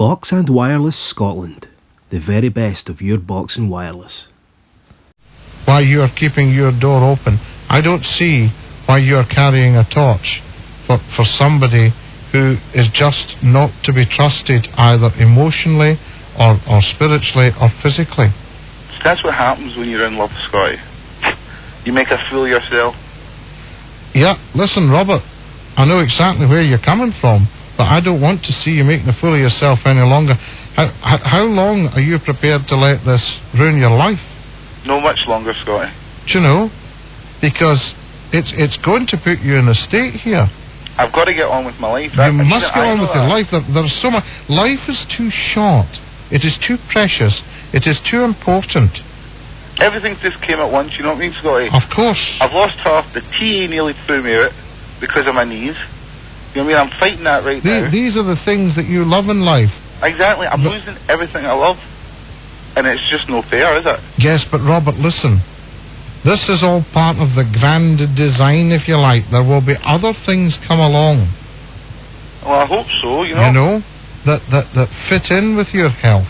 Box and Wireless Scotland, the very best of your box and wireless. Why you are keeping your door open. I don't see why you are carrying a torch for somebody who is just not to be trusted either emotionally or spiritually or physically. That's what happens when you're in love, Scotty. You make a fool of yourself. Yeah, listen, Robert, I know exactly where you're coming from, but I don't want to see you making a fool of yourself any longer. How long are you prepared to let this ruin your life? No much longer, Scotty. Do you know? Because it's going to put you in a state here. I've got to get on with my life. You must get on with your life. There's so much. Life is too short. It is too precious. It is too important. Everything just came at once, you know what I mean, Scotty? Of course. I've lost half. The TA nearly threw me out because of my knees. You know what I mean? I'm fighting that right now. These are the things that you love in life. Exactly. I'm losing everything I love. And it's just no fair, is it? Yes, but Robert, listen. This is all part of the grand design, if you like. There will be other things come along. Well, I hope so, you know. You know, that fit in with your health.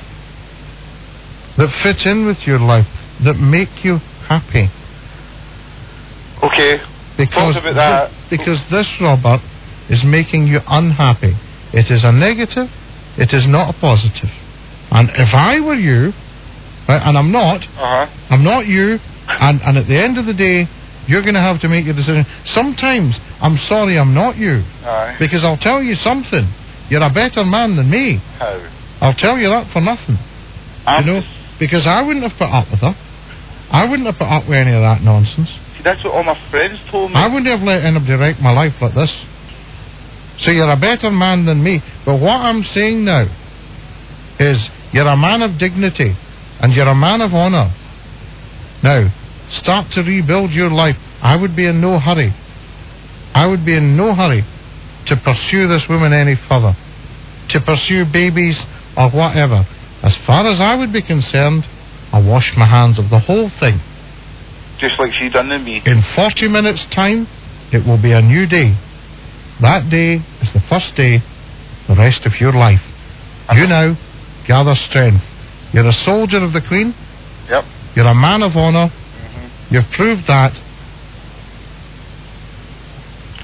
That fit in with your life. That make you happy. Okay. Talk about that. Because this, Robert, is making you unhappy. It is a negative. It is not a positive. And if I were you, right, and I'm not you, and at the end of the day, you're going to have to make your decision. Sometimes, I'm sorry I'm not you. Aye. Because I'll tell you something. You're a better man than me. How? I'll tell you that for nothing. You know, because I wouldn't have put up with her. I wouldn't have put up with any of that nonsense. See, that's what all my friends told me. I wouldn't have let anybody wreck my life like this. So you're a better man than me. But what I'm saying now is you're a man of dignity and you're a man of honour. Now, start to rebuild your life. I would be in no hurry. I would be in no hurry to pursue this woman any further. To pursue babies or whatever. As far as I would be concerned, I wash my hands of the whole thing. Just like she done to me. In 40 minutes' time, it will be a new day. That day is the first day the rest of your life. You now gather strength. You're a soldier of the Queen. Yep. You're a man of honour. You've proved that.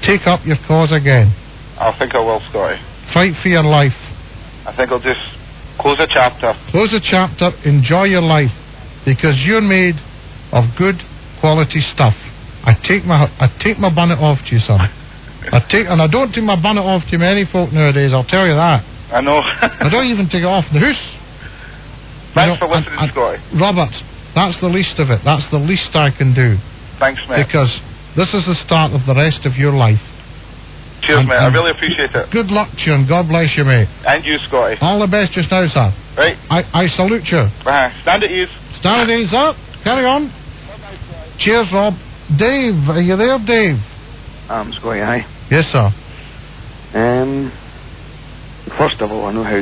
Take up your cause again. I think I will, Scotty. Fight for your life. I think I'll just close a chapter. Close a chapter. Enjoy your life. Because you're made of good quality stuff. I take my bonnet off to you, son. And I don't take my bonnet off to many folk nowadays, I'll tell you that. I know. I don't even take it off the hoose. Thanks for listening, Scotty. Robert, that's the least of it. That's the least I can do. Thanks, mate. Because this is the start of the rest of your life. Cheers, mate. I really appreciate it. Good luck to you and God bless you, mate. And you, Scotty. All the best just now, sir. Right. I salute you. Stand at ease. Stand at ease, sir. Carry on. Cheers, Rob. Dave, are you there, Dave? Scotty, hi. Yes, sir. First of all, I know how...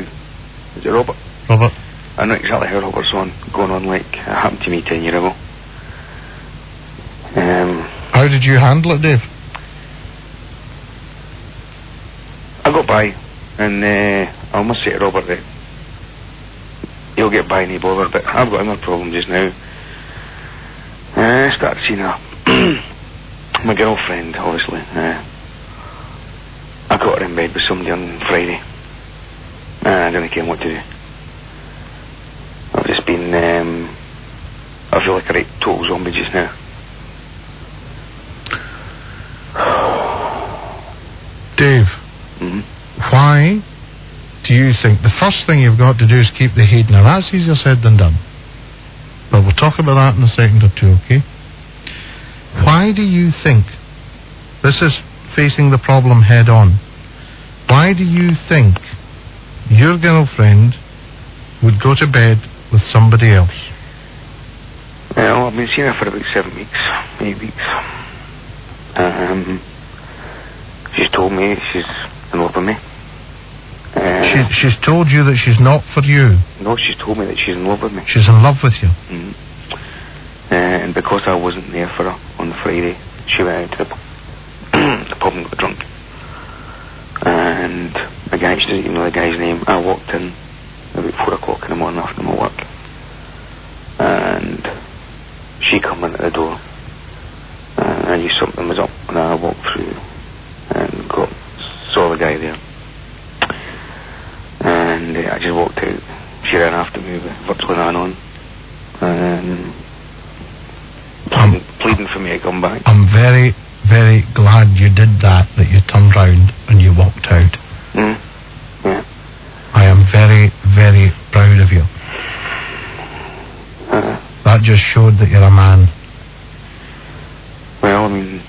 Is it Robert? Robert. I know exactly how Robert's going on, like it happened to me 10 years ago. How did you handle it, Dave? I got by, and I must say to Robert that he'll get by and he bother, but I've got another problem just now. I started seeing my girlfriend, obviously. I got her in bed with somebody on Friday. I don't care what to do. I've just been, I feel like a right total zombie just now. Dave, why do you think the first thing you've got to do is keep the heat? Now that's easier said than done, but we'll talk about that in a second or two, okay? Why do you think, this is facing the problem head on, why do you think your girlfriend would go to bed with somebody else? Well, I've been seeing her for about 7 weeks, 8 weeks. She's told me she's in love with me. She's told you that she's not for you? No, she's told me that she's in love with me. She's in love with you? And because I wasn't there for her on the Friday, she went out to the pub and got drunk. And the guy, she doesn't even know the guy's name. I walked in about 4 o'clock in the morning after my work, and she come into the door, and I knew something was up, and I walked through and saw the guy there, and I just walked out. She ran after me with virtually nothing on, and pleading for me to come back. I'm very, very glad you did that you turned round and you walked out. Yeah. I am very, very proud of you. That just showed that you're a man. Well, I mean...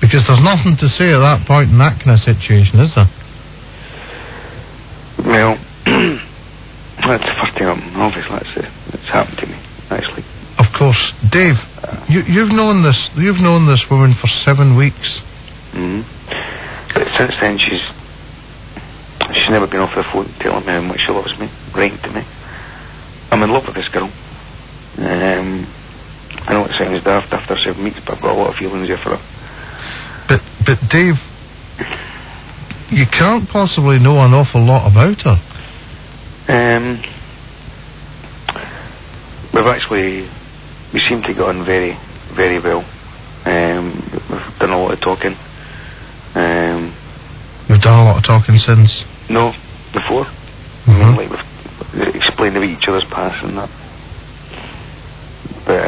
Because there's nothing to say at that point in that kind of situation, is there? Well, that's the first time, obviously, that's happened to me, actually. Of course. Dave, you've known this woman for 7 weeks. But since then, she's never been off the phone telling me how much she loves me, writing to me. I'm in love with this girl. I know it sounds daft after 7 weeks, but I've got a lot of feelings here for her. But Dave, you can't possibly know an awful lot about her. We seem to get on very, very well. We've done a lot of talking. You've done a lot of talking since? No, before. Mm-hmm. I mean, like, we've explained about each other's past and that. But,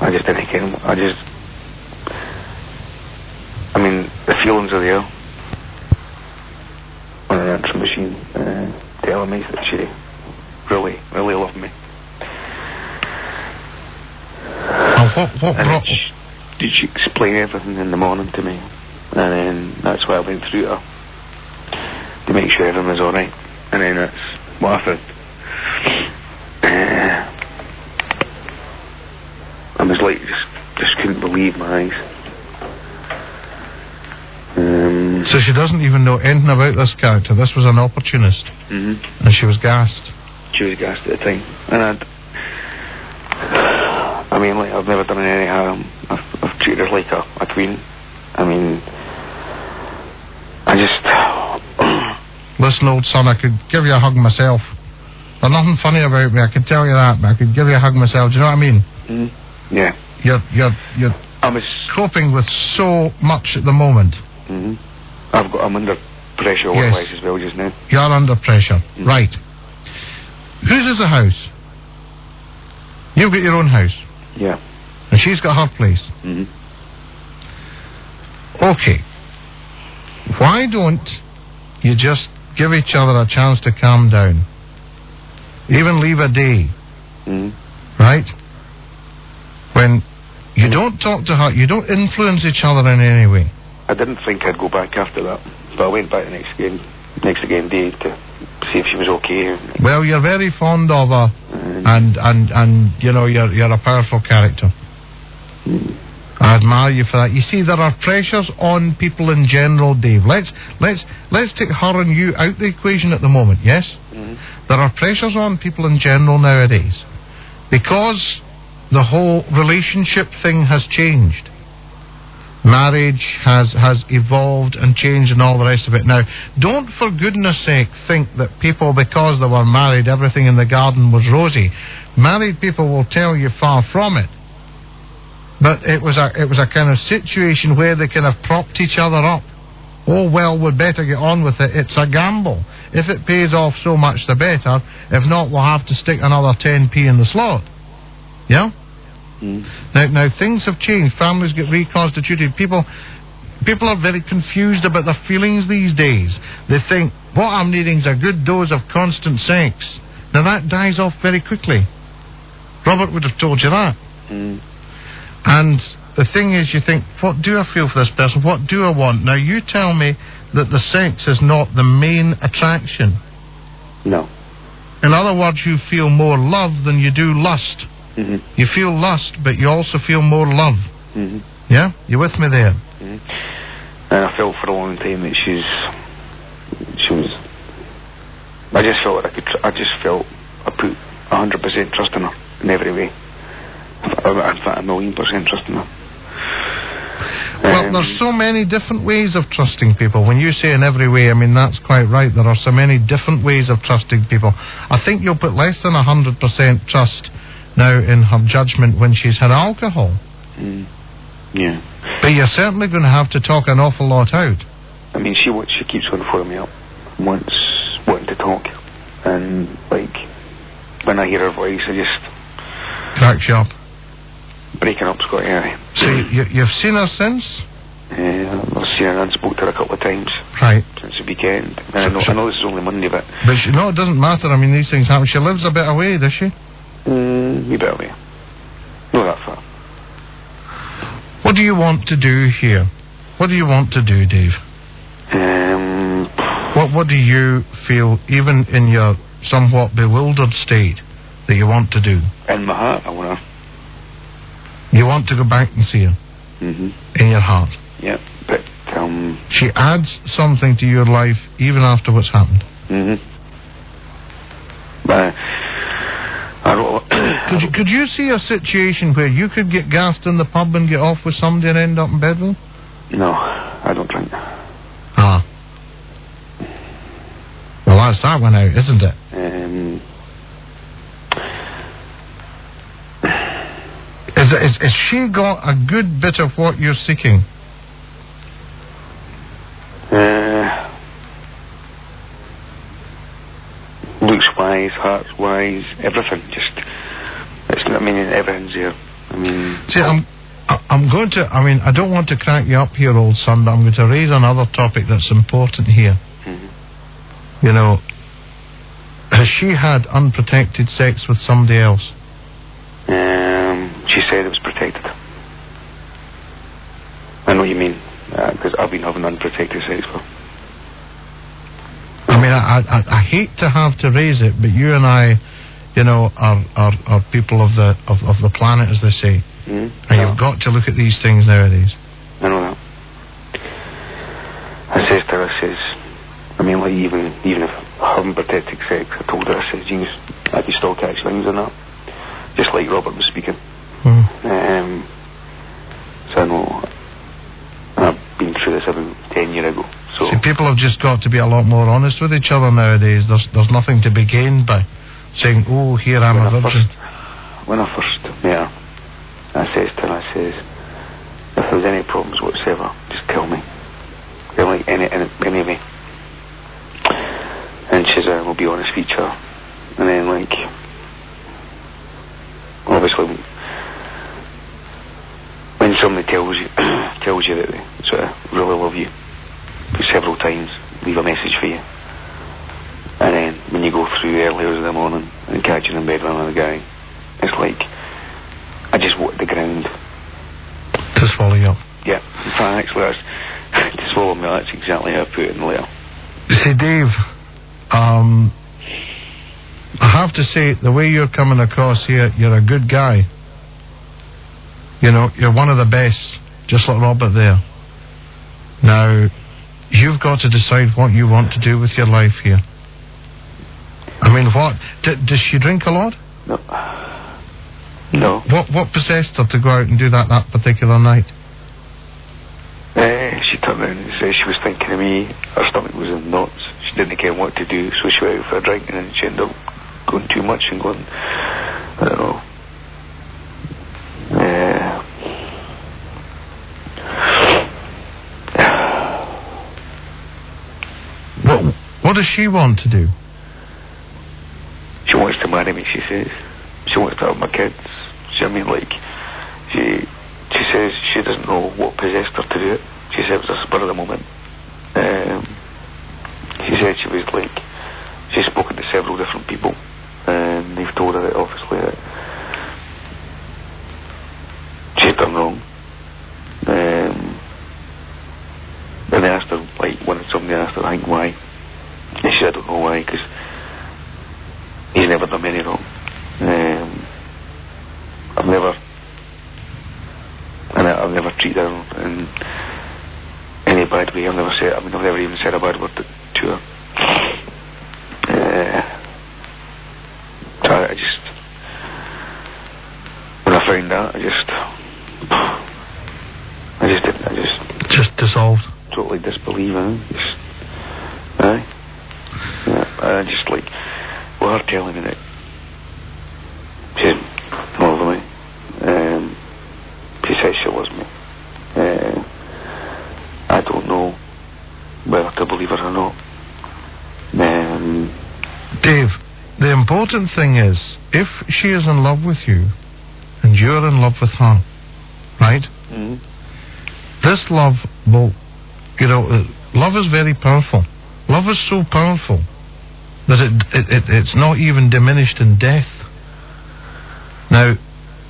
I just didn't care. I mean, the feelings are there on an answering machine, telling me that she really, really loved me. And did she explain everything in the morning to me, and then that's why I went through her to make sure everything was alright, and then that's what I found. I was like, just couldn't believe my eyes. So she doesn't even know anything about this character. This was an opportunist. Mm-hmm. And she was gassed. She was gassed at the time. And I mean, like, I've never done her any harm. I've treated her like a queen. I mean, I just... Listen, old son, I could give you a hug myself. There's nothing funny about me, I could tell you that, but I could give you a hug myself. Do you know what I mean? Mm-hmm. Yeah. You're coping with so much at the moment. Mm-hmm. I'm under pressure work-wise as well just now. You're under pressure. Mm-hmm. Right. Whose is the house? You've got your own house. Yeah. And she's got her place. Mm-hmm. Okay. Why don't you just give each other a chance to calm down? Even leave a day. Mm-hmm. Right? When you don't talk to her, you don't influence each other in any way. I didn't think I'd go back after that, but I went back the next again day to see if she was okay. Well, you're very fond of her, and you know you're a powerful character. I admire you for that. You see, there are pressures on people in general, Dave. Let's take her and you out the equation at the moment. Yes, there are pressures on people in general nowadays because the whole relationship thing has changed. Marriage has evolved and changed and all the rest of it. Now, don't for goodness sake think that people, because they were married, everything in the garden was rosy. Married people will tell you far from it. But it was a kind of situation where they kind of propped each other up. Oh, well, we'd better get on with it. It's a gamble. If it pays off so much, the better. If not, we'll have to stick another 10p in the slot. Yeah? Now things have changed. Families get reconstituted. People are very confused about their feelings these days. They think, what I'm needing is a good dose of constant sex. Now that dies off very quickly. Robert would have told you that. And the thing is, you think, what do I feel for this person? What do I want? Now you tell me that the sex is not the main attraction. No. In other words, you feel more love than you do lust. You feel lust, but you also feel more love. Yeah? You with me there? And I felt for a long time that she was... I just felt like I put 100% trust in her in every way. In fact, 1,000,000% trust in her. Well, there's so many different ways of trusting people. When you say in every way, I mean, that's quite right. There are so many different ways of trusting people. I think you'll put less than 100% trust now in her judgment when she's had alcohol. Yeah. But you're certainly going to have to talk an awful lot out. I mean, she keeps on phoning me up once, wanting to talk. And, like, when I hear her voice, I just... Cracks you up. Breaking up, Scotty. So you've seen her since? I've seen her and spoke to her a couple of times. Right. Since the weekend. I know this is only Monday, but... But no, it doesn't matter. I mean, these things happen. She lives a bit away, does she? A bit away. Not that far. What do you want to do here? What do you want to do, Dave? What do you feel, even in your somewhat bewildered state, that you want to do? In my heart, I want to... You want to go back and see her? In your heart? Yeah, but... She adds something to your life even after what's happened? Could you see a situation where you could get gassed in the pub and get off with somebody and end up in bed with them? No, I don't drink. Ah. Well, that's that one out, isn't it? Has she got a good bit of what you're seeking? Looks-wise, heart-wise, everything. Everything's there. See, I'm going to... I mean, I don't want to crack you up here, old son, but I'm going to raise another topic that's important here. You know, has she had unprotected sex with somebody else? She said it was protected. I know what you mean, because I've been having unprotected sex for. I mean, I hate to have to raise it, but you and I, you know, are people of the planet, as they say. And you've got to look at these things nowadays. I know that. I says to her, I mean, like, even if I haven't protected sex, I told her, I says, genius, I can still catch things in that. Just like Robert was speaking. So I know I've been through this about 10 years ago. So see, people have just got to be a lot more honest with each other nowadays. There's nothing to be gained by saying, oh, here I'm a virgin. When I first met her, I says to her, if there's any problems whatsoever, just kill me. They're like any of me. And she says, we'll be honest with each other. And then, like, obviously, when somebody tells you that they sort of really love you, several times leave a message for you, and then when you go through early hours in the morning and catch you in bed with another guy, it's like I just want the ground to swallow you up. Yeah, in fact, actually, that's to swallow me. That's exactly how I put it in the letter. You see, Dave, I have to say, the way you're coming across here, you're a good guy. You know, you're one of the best, just like Robert there. Now, you've got to decide what you want to do with your life here. I mean, what? Does she drink a lot? No. What possessed her to go out and do that particular night? She turned around and said she was thinking of me. Her stomach was in knots. She didn't care what to do, so she went out for a drink, and then she ended up going too much and going, I don't know. What does she want to do? She wants to marry me, she says. She wants to have my kids. She says she doesn't know what possessed her to do it. She said it was a spur of the moment. She said she was like, she's spoken to several different people, and they've told her that obviously that she'd done wrong. And they asked her, like, when somebody asked her, I think, why? And she said, I don't know why, because he's never done any wrong. I've never treated her in any bad way. I've never even said a bad word to her. So I just, when I found that, I just didn't Dissolved. Totally disbelieving. Aye. Yeah, just like, well, her telling me that she's Loveline. She says she loves me. I don't know whether to believe her or not. Dave, the important thing is, if she is in love with you, and you're in love with her, right? Mm-hmm. This love will, love is very powerful. Love is so powerful that it's not even diminished in death. Now,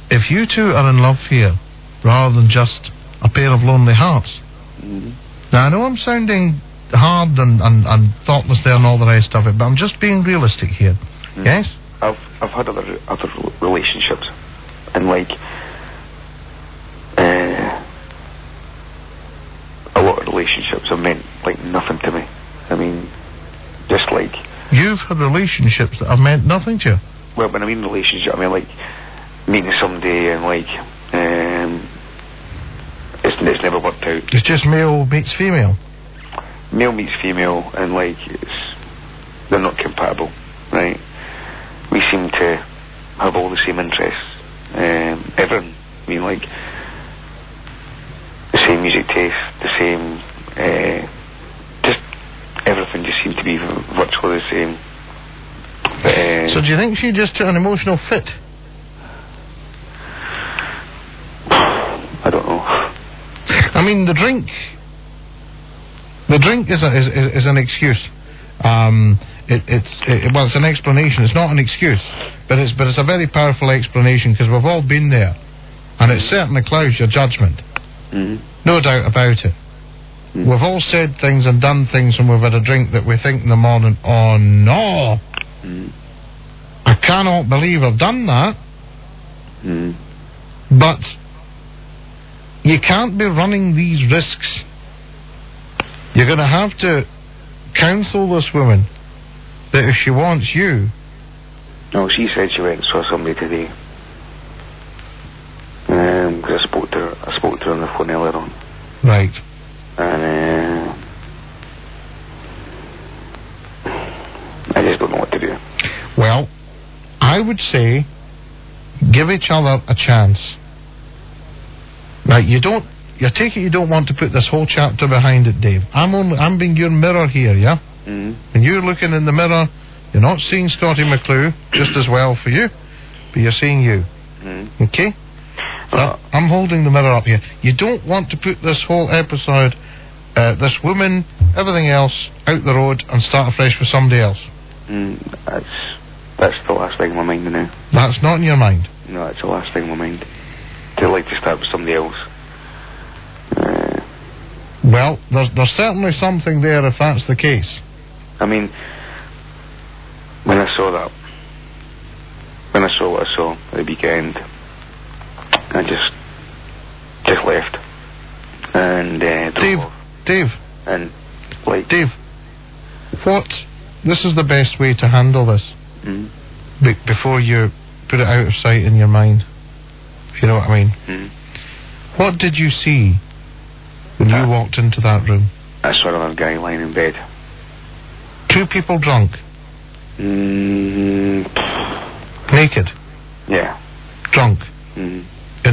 if you two are in love here, rather than just a pair of lonely hearts, now I know I'm sounding hard and thoughtless there and all the rest of it, but I'm just being realistic here. Yes? I've had other relationships, and like a lot of relationships have meant like nothing to me. I mean, just like you've had relationships that have meant nothing to you. Well, when I mean relationship, I mean like meeting somebody and like it's never worked out. It's just male meets female. Male meets female, and like they're not compatible, right? We seem to have all the same interests, everything. I mean, like the same music taste, the same, just everything just seemed to be virtually the same. So do you think she just took an emotional fit? I don't know. I mean, the drink is an excuse. It's an explanation. It's not an excuse, but it's a very powerful explanation, because we've all been there, and it certainly clouds your judgment. No doubt about it. We've all said things and done things when we've had a drink that we think in the morning, oh no, I cannot believe I've done that. But you can't be running these risks. You're going to have to counsel this woman that if she wants you... No, she said she went and saw somebody today. Because I spoke to her on the phone earlier on. Right. And I just don't know what to do. Well, I would say give each other a chance. Right, I take it you don't want to put this whole chapter behind it, Dave. I'm being your mirror here, yeah? When you're looking in the mirror, you're not seeing Scottie McClue, just as well for you, but you're seeing you. Okay? So I'm holding the mirror up here. You don't want to put this whole episode, this woman, everything else, out the road and start afresh with somebody else. That's the last thing in my mind now. That's not in your mind? No, it's the last thing in my mind. To like to start with somebody else. Well, there's certainly something there if that's the case. I mean, when I saw what I saw at the weekend, I just left. And Dave, and like Dave, this is the best way to handle this. Before you put it out of sight in your mind, if you know what I mean. What did you see when you walked into that room? I saw another guy lying in bed. Two people drunk? Naked? Yeah. Drunk? In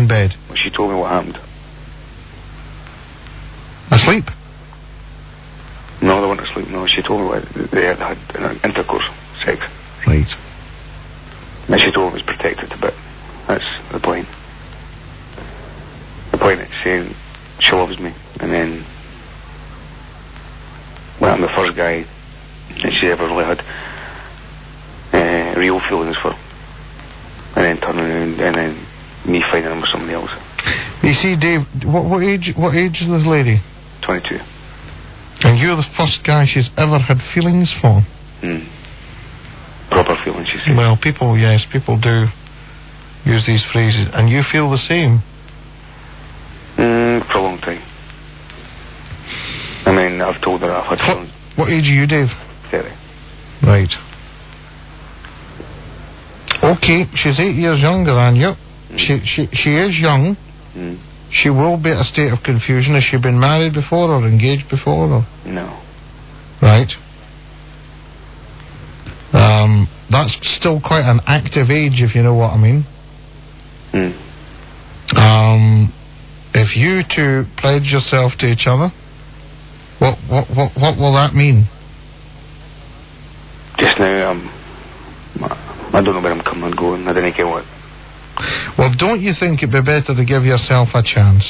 bed? Well, she told me what happened. Asleep? No, they weren't asleep. No, she told me what they had intercourse, sex. Right. And she told me it was protected a bit. That's the point. The point is saying she loves me, and then when I'm the first guy that she ever really had real feelings for, and then turning around and then me finding him with somebody else. You see, Dave, what age is this lady? 22. And you're the first guy she's ever had feelings for? Proper feelings, she says. Well, people do use these phrases, and you feel the same? For a long time. I mean, I've told her I've had feelings. What age are you, Dave? 30. Right. Okay, she's 8 years younger than you. She is young. she will be at a state of confusion. Has she been married before or engaged before? Or? No. Right. That's still quite an active age, if you know what I mean. If you two pledge yourself to each other, what will that mean? Just now, I don't know where I'm coming and going. I didn't get what. Well, don't you think it'd be better to give yourself a chance?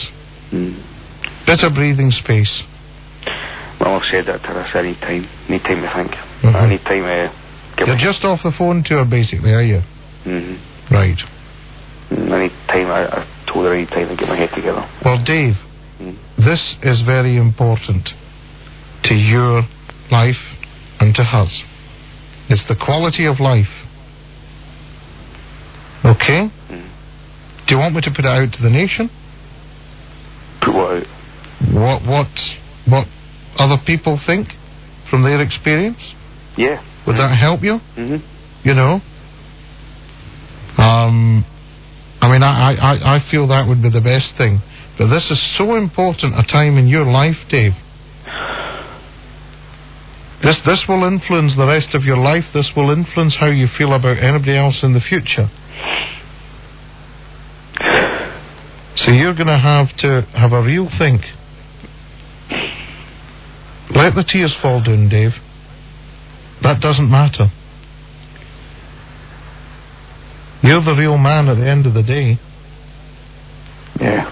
Bit of breathing space. Well, I've said that to her. I need time. Need time to think. I need time to... You're just off the phone to her, basically, are you? Right. I need time. I told her I need time to get my head together. Well, Dave, this is very important to your life and to hers. It's the quality of life. Okay? Do you want me to put it out to the nation? Put what out? What other people think from their experience? Yeah. Would that help you? You know? I mean, I feel that would be the best thing. But this is so important a time in your life, Dave. This will influence the rest of your life. This will influence how you feel about anybody else in the future. So you're going to have a real think. Let the tears fall down, Dave. That doesn't matter. You're the real man at the end of the day. Yeah.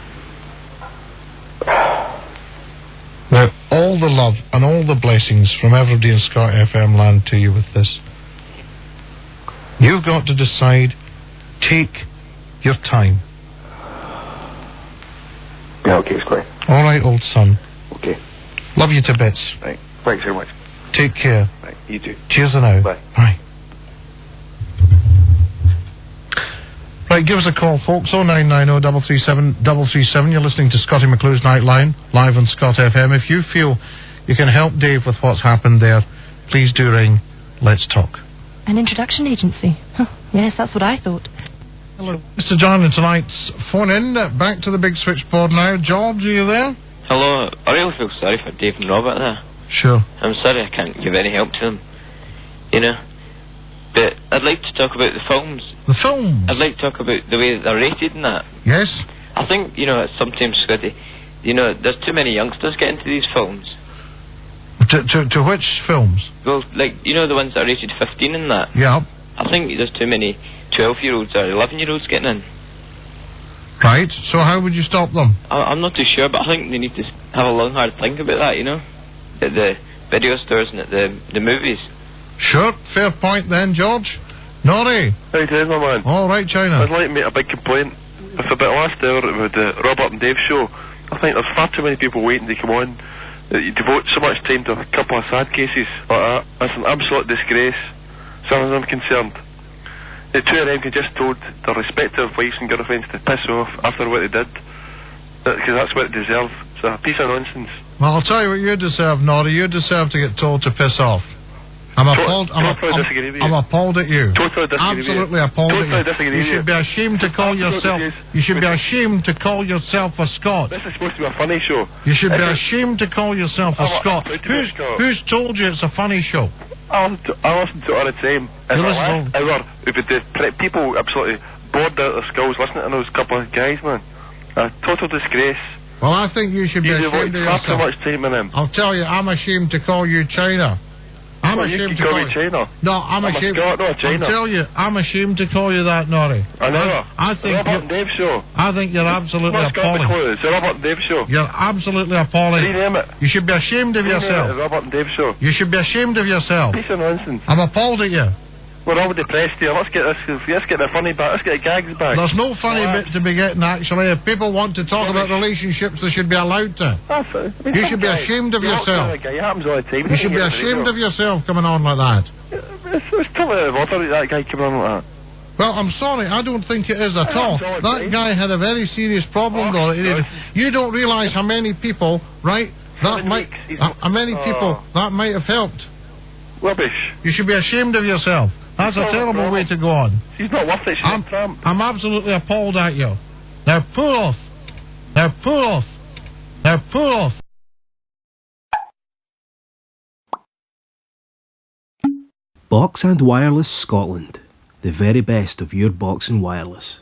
Now, all the love and all the blessings from everybody in Scot FM land to you with this. You've got to decide, take your time. Yeah, okay, it's great. All right, old son. Okay. Love you to bits. Right. Thanks very much. Take care. Right, you too. Cheers now. Bye. Bye. Right, give us a call, folks. 0990 337 337. You're listening to Scottie McClue's Nightline, live on Scot FM. If you feel you can help Dave with what's happened there, please do ring. Let's talk. An introduction agency. Huh. Yes, that's what I thought. Hello. Mr. John, and tonight's phone in. Back to the big switchboard now. George, are you there? Hello. I really feel sorry for Dave and Robert there. Sure. I'm sorry I can't give any help to them. You know? But I'd like to talk about the films. The films? I'd like to talk about the way that they're rated and that. Yes? I think, you know, sometimes, Scotty, you know, there's too many youngsters getting into these films. To which films? Well, like, you know, the ones that are rated 15 and that. Yeah. I think there's too many 12-year-olds or 11-year-olds getting in. Right. So how would you stop them? I'm not too sure, but I think they need to have a long, hard think about that, you know? At the video stores and at the movies. Sure. Fair point then, George. Norrie. How you doing, my man? All right, China. I'd like to make a big complaint. With about last hour with the Robert and Dave show, I think there's far too many people waiting to come on. You devote so much time to a couple of sad cases like that. That's an absolute disgrace, as far as I'm concerned. The two of them could just told their respective wives and girlfriends to piss off after what they did, because that's what they deserve. It's a piece of nonsense. Well, I'll tell you what you deserve, Norrie. You deserve to get told to piss off. I'm appalled at you. Totally disagree. Absolutely appalled at you. Totally disagree. You should be ashamed to call yourself. You should be ashamed to call yourself a Scot. This is supposed to be a funny show. You should be ashamed to call yourself a Scot. Who's told you it's a funny show? I listen to it all the time. People absolutely bored out of their skulls listening to those couple of guys, man. A total disgrace. Well, I think you should be ashamed of yourself. Far too much time in them. I'll tell you, I'm ashamed to call you China. I'm ashamed to call you China. No, I'm ashamed. Scot, not China. I'll tell you, I'm ashamed to call you that, Norrie. I know. I think Robert and Dave show. I think you're absolutely Not Scott appalling. McClue. It's the Robert and Dave show. You're absolutely appalling. Rename it. You should be ashamed of yourself. The Robert and Dave show. You should be ashamed of yourself. Piece of nonsense. I'm appalled at you. We're all depressed here. Let's get the funny back. Let's get the gags back. There's no funny bit to be getting, actually. If people want to talk about relationships, they should be allowed to. That's it. I mean, you should be ashamed of yourself. It happens all the time. You should be ashamed of yourself coming on like that. It's totally water that guy coming on like that. Well, I'm sorry, I don't think it is at all. That guy had a very serious problem, though. You don't realise how many people, right, that might have helped. Rubbish. You should be ashamed of yourself. That's a terrible way to go on. She's not worth it. She's a tramp. I'm absolutely appalled at you. Now, pull off. They're fools. They're fools. Box and Wireless Scotland. The very best of your box and wireless.